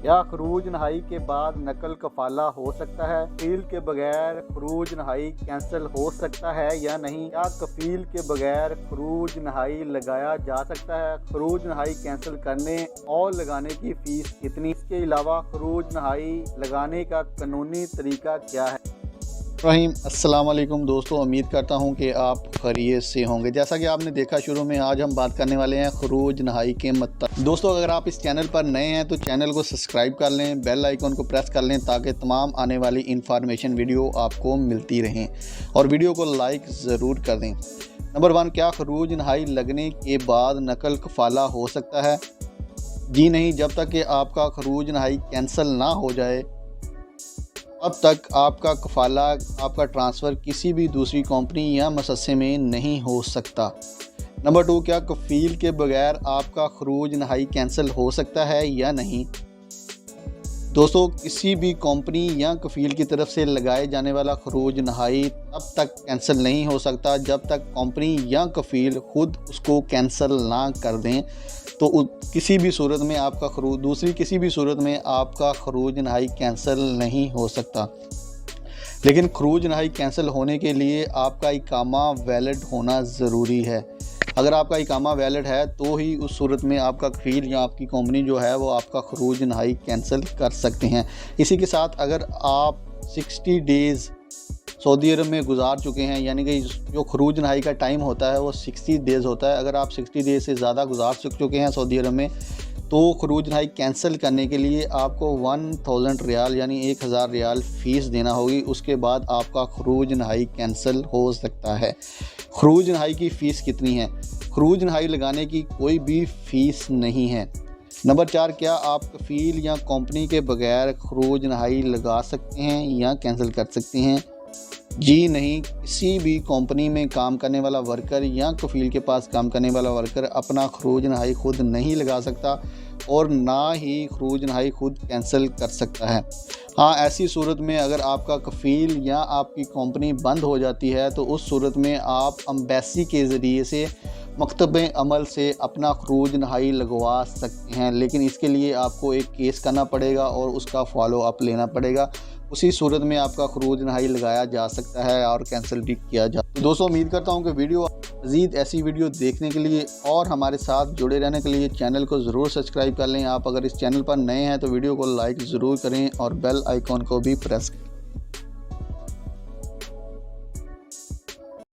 क्या खरूज नहाई के बाद नकल कफाला हो सकता है? कफील के बगैर खरूज नहाई कैंसिल हो सकता है या नहीं? क्या कफील के बगैर खरूज नहाई लगाया जा सकता है? खरूज नहाई कैंसिल करने और लगाने की फीस कितनी? इसके अलावा खरूज नहाई लगाने का कानूनी तरीका क्या है? अस्सलाम वालेकुम दोस्तों, उम्मीद करता हूं कि आप खैरियत से होंगे। जैसा कि आपने देखा शुरू में, आज हम बात करने वाले हैं खरूज नहाई के मतलब। दोस्तों, अगर आप इस चैनल पर नए हैं तो चैनल को सब्सक्राइब कर लें, बेल आइकन को प्रेस कर लें ताकि तमाम आने वाली इंफॉर्मेशन वीडियो आपको मिलती रहें और वीडियो को लाइक ज़रूर कर दें। नंबर 1, क्या खरूज नहाई लगने के बाद नकल कफाला हो सकता है? जी नहीं, जब तक कि आपका खरूज नहाई कैंसिल ना हो जाए अब तक आपका कफाला, आपका ट्रांसफ़र किसी भी दूसरी कंपनी या मुअस्ससे में नहीं हो सकता। नंबर 2, क्या कफ़ील के बगैर आपका खरूज नहाई कैंसिल हो सकता है या नहीं? दोस्तों, किसी भी कंपनी या कफ़ील की तरफ से लगाए जाने वाला खरूज नहाई तब तक कैंसिल नहीं हो सकता जब तक कंपनी या कफ़ील खुद उसको कैंसिल ना कर दें। तो किसी भी सूरत में आपका किसी भी सूरत में आपका खरूज नहाई कैंसिल नहीं हो सकता। लेकिन खरूज नहाई कैंसिल होने के लिए आपका इकामा वैलिड होना ज़रूरी है। अगर आपका इकामा वैलिड है तो ही उस सूरत में आपका कफ़ील या आपकी कंपनी जो है वो आपका खरूज नहाई कैंसिल कर सकते हैं। इसी के साथ अगर आप 60 डेज़ सऊदी अरब में गुजार चुके हैं, यानी कि जो खरूज नहाई का टाइम होता है वो 60 डेज़ होता है। अगर आप 60 डेज़ से ज़्यादा गुजार चुके हैं सऊदी अरब में तो खरूज नहाई कैंसिल करने के लिए आपको 1000 रियाल यानी 1000 रियाल फ़ीस देना होगी। उसके बाद आपका खरूज नहाई कैंसिल हो सकता है। खरूज नहाई की फ़ीस कितनी है? खरूज नहाई लगाने की कोई भी फ़ीस नहीं है। नंबर 4, क्या आप कफ़ील या कंपनी के बगैर खरूज नहाई लगा सकते हैं या कैंसिल कर सकते हैं? जी नहीं, किसी भी कंपनी में काम करने वाला वर्कर या कफ़ील के पास काम करने वाला वर्कर अपना खरूज नहाई खुद नहीं लगा सकता और ना ही खरूज नहाई खुद कैंसिल कर सकता है। हाँ, ऐसी सूरत में अगर आपका कफ़ील या आपकी कंपनी बंद हो जाती है तो उस सूरत में आप एम्बेसी के ज़रिए से मकतब अमल से अपना खरूज नहाई लगवा सकते हैं। लेकिन इसके लिए आपको एक केस करना पड़ेगा और उसका फॉलो अप लेना पड़ेगा। उसी सूरत में आपका खरूज नहाई लगाया जा सकता है और कैंसिल भी किया जा। तो दोस्तों, उम्मीद करता हूं कि मज़ीद ऐसी वीडियो देखने के लिए और हमारे साथ जुड़े रहने के लिए चैनल को ज़रूर सब्सक्राइब कर लें। आप अगर इस चैनल पर नए हैं तो वीडियो को लाइक ज़रूर करें और बेल आइकॉन को भी प्रेस करें।